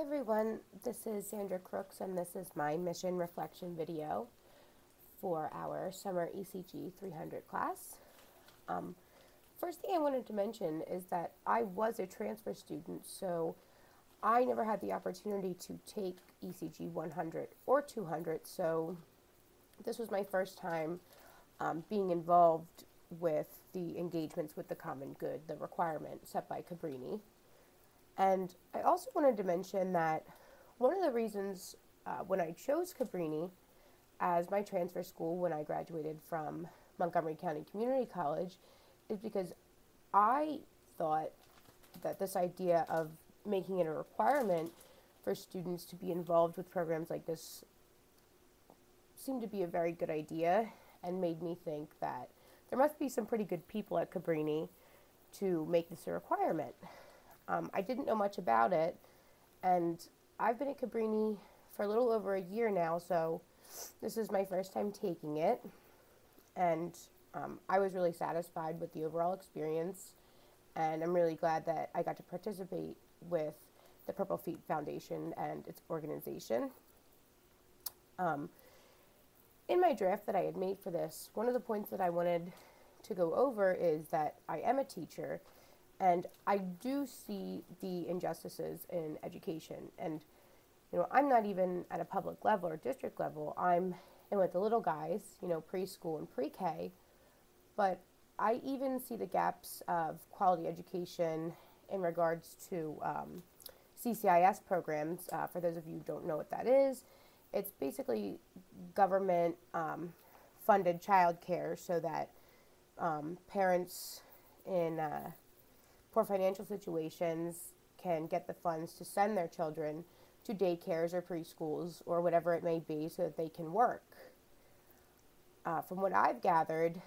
everyone, this is Sandra Crooks and this is my mission reflection video for our summer ECG 300 class. Um, First thing I wanted to mention is that I was a transfer student, so I never had the opportunity to take ECG 100 or 200, so this was my first time being involved with the engagements with the common good, the requirement set by Cabrini. And I also wanted to mention that one of the reasons when I chose Cabrini as my transfer school when I graduated from Montgomery County Community College is because I thought that this idea of making it a requirement for students to be involved with programs like this seemed to be a very good idea and made me think that there must be some pretty good people at Cabrini to make this a requirement. I didn't know much about it, and I've been at Cabrini for a little over a year now, so this is my first time taking it, and I was really satisfied with the overall experience, and I'm really glad that I got to participate with the Purple Feet Foundation and its organization. In my draft that I had made for this, one of the points that I wanted to go over is that I am a teacher, and I do see the injustices in education. And, I'm not even at a public level or district level. I'm in with the little guys, preschool and pre-K. But I even see the gaps of quality education in regards to CCIS programs. For those of you who don't know what that is, it's basically government funded childcare so that parents in poor financial situations can get the funds to send their children to daycares or preschools or whatever it may be so that they can work. From what I've gathered,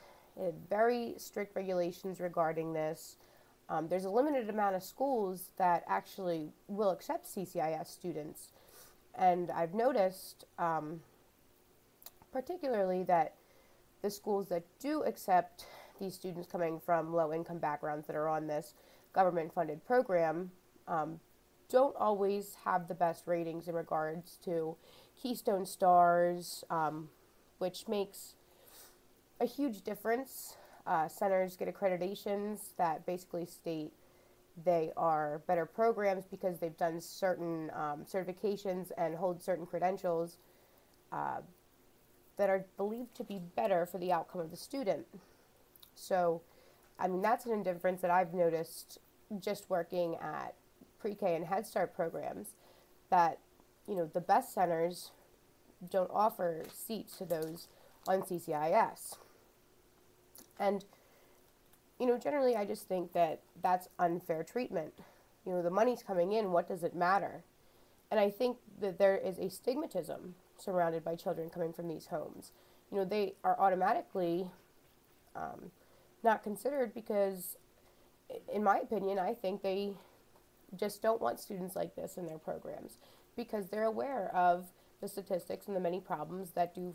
very strict regulations regarding this. There's a limited amount of schools that actually will accept CCIS students. And I've noticed particularly that the schools that do accept these students coming from low-income backgrounds that are on this government-funded program don't always have the best ratings in regards to Keystone Stars, which makes a huge difference. Centers get accreditations that basically state they are better programs because they've done certain certifications and hold certain credentials that are believed to be better for the outcome of the student. So, that's an indifference that I've noticed just working at pre-K and Head Start programs, that, the best centers don't offer seats to those on CCIS. And, generally I just think that that's unfair treatment. The money's coming in, what does it matter? And I think that there is a stigmatism surrounded by children coming from these homes. They are automatically not considered because, in my opinion, I think they just don't want students like this in their programs because they're aware of the statistics and the many problems that do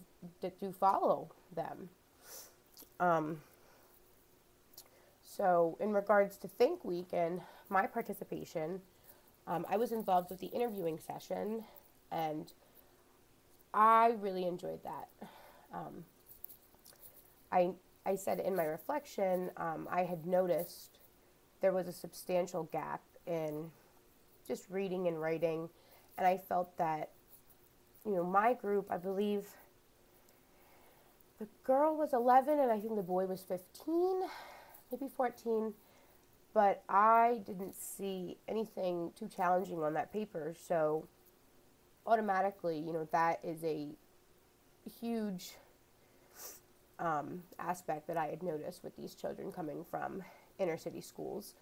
follow them. So in regards to Think Week and my participation, I was involved with the interviewing session, and I really enjoyed that. I said in my reflection, I had noticed there was a substantial gap in just reading and writing, and I felt that, my group, I believe the girl was 11 and I think the boy was 15, maybe 14, but I didn't see anything too challenging on that paper, so automatically, that is a huge aspect that I had noticed with these children coming from inner city schools,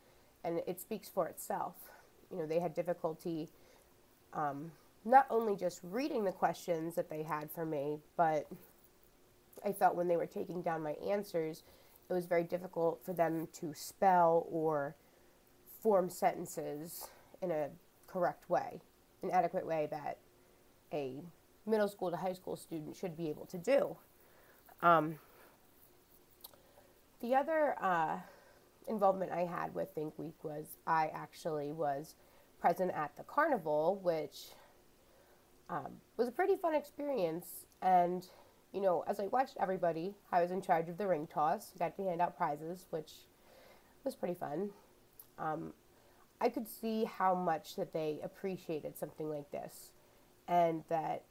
and it speaks for itself. They had difficulty not only just reading the questions that they had for me, but I felt when they were taking down my answers, it was very difficult for them to spell or form sentences in a correct way, an adequate way that a middle school to high school student should be able to do. The other involvement I had with Think Week was I actually was present at the carnival, which was a pretty fun experience. And, as I watched everybody, I was in charge of the ring toss, got to hand out prizes, which was pretty fun. I could see how much that they appreciated something like this, and that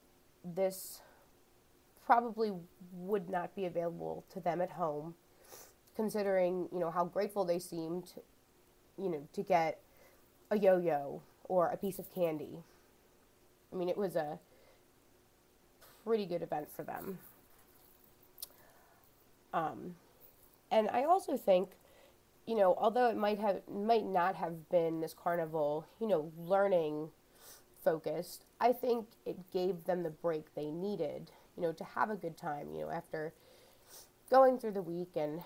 this probably would not be available to them at home, considering, how grateful they seemed, to get a yo-yo or a piece of candy. I mean, it was a pretty good event for them. And I also think, although it might not have been this carnival, learning focused, I think it gave them the break they needed, to have a good time, after going through the week and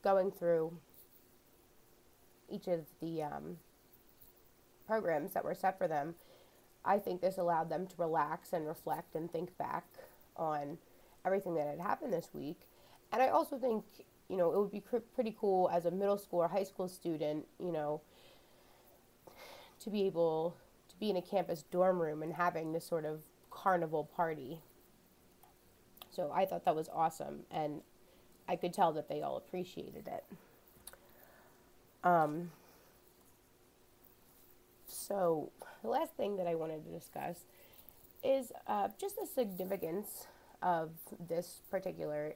going through each of the programs that were set for them. I think this allowed them to relax and reflect and think back on everything that had happened this week. And I also think, it would be pretty cool as a middle school or high school student, to be able to be in a campus dorm room and having this sort of carnival party. So I thought that was awesome, and I could tell that they all appreciated it. So the last thing that I wanted to discuss is just the significance of this particular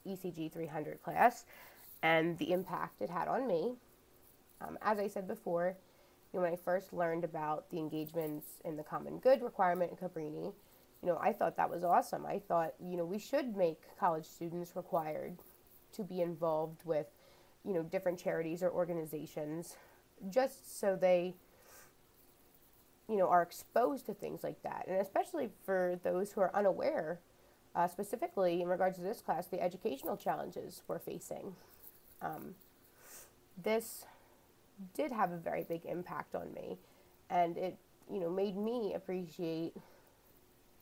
ECG 300 class and the impact it had on me. As I said before, when I first learned about the engagements in the Common Good requirement in Cabrini, I thought that was awesome. I thought, we should make college students required to be involved with, different charities or organizations, just so they, are exposed to things like that. And especially for those who are unaware, specifically in regards to this class, the educational challenges we're facing. This did have a very big impact on me, and it, made me appreciate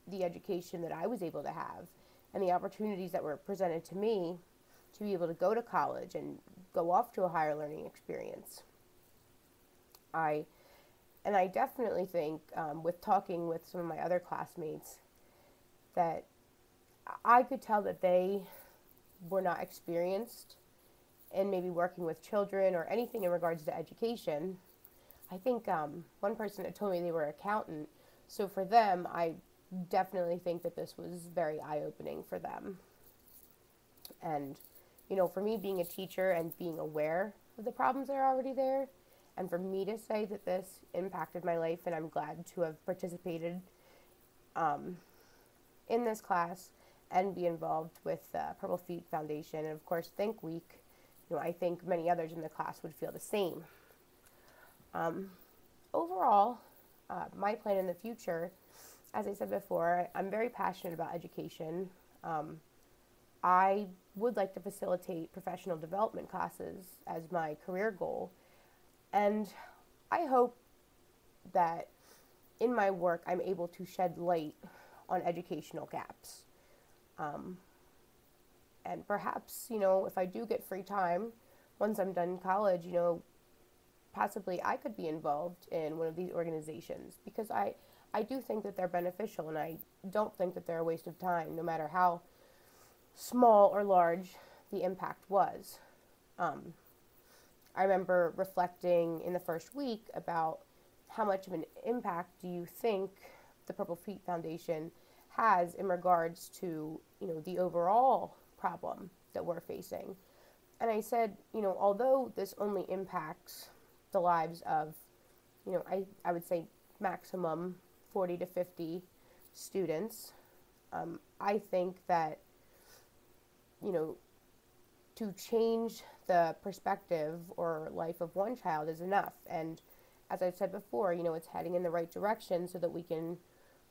the education that I was able to have and the opportunities that were presented to me to be able to go to college and go off to a higher learning experience. I definitely think, with talking with some of my other classmates, that I could tell that they were not experienced in maybe working with children or anything in regards to education. I think one person had told me they were an accountant, so for them, I definitely think that this was very eye-opening for them. And, for me being a teacher and being aware of the problems that are already there, and for me to say that this impacted my life, and I'm glad to have participated in this class and be involved with the Purple Feet Foundation, and of course Think Week, I think many others in the class would feel the same. Overall, my plan in the future, as I said before, I'm very passionate about education. I would like to facilitate professional development classes as my career goal, and I hope that in my work I'm able to shed light on educational gaps. And perhaps, if I do get free time, once I'm done college, possibly I could be involved in one of these organizations, because I do think that they're beneficial, and I don't think that they're a waste of time, no matter how small or large the impact was. I remember reflecting in the first week about how much of an impact do you think the Purple Feet Foundation has in regards to, the overall problem that we're facing. And I said, although this only impacts the lives of, I would say maximum 40 to 50 students, I think that, to change the perspective or life of one child is enough. And as I've said before, it's heading in the right direction so that we can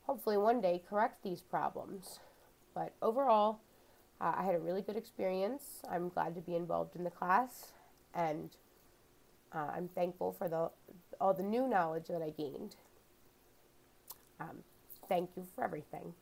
hopefully one day correct these problems. But overall, I had a really good experience. I'm glad to be involved in the class, and I'm thankful for all the new knowledge that I gained. Thank you for everything.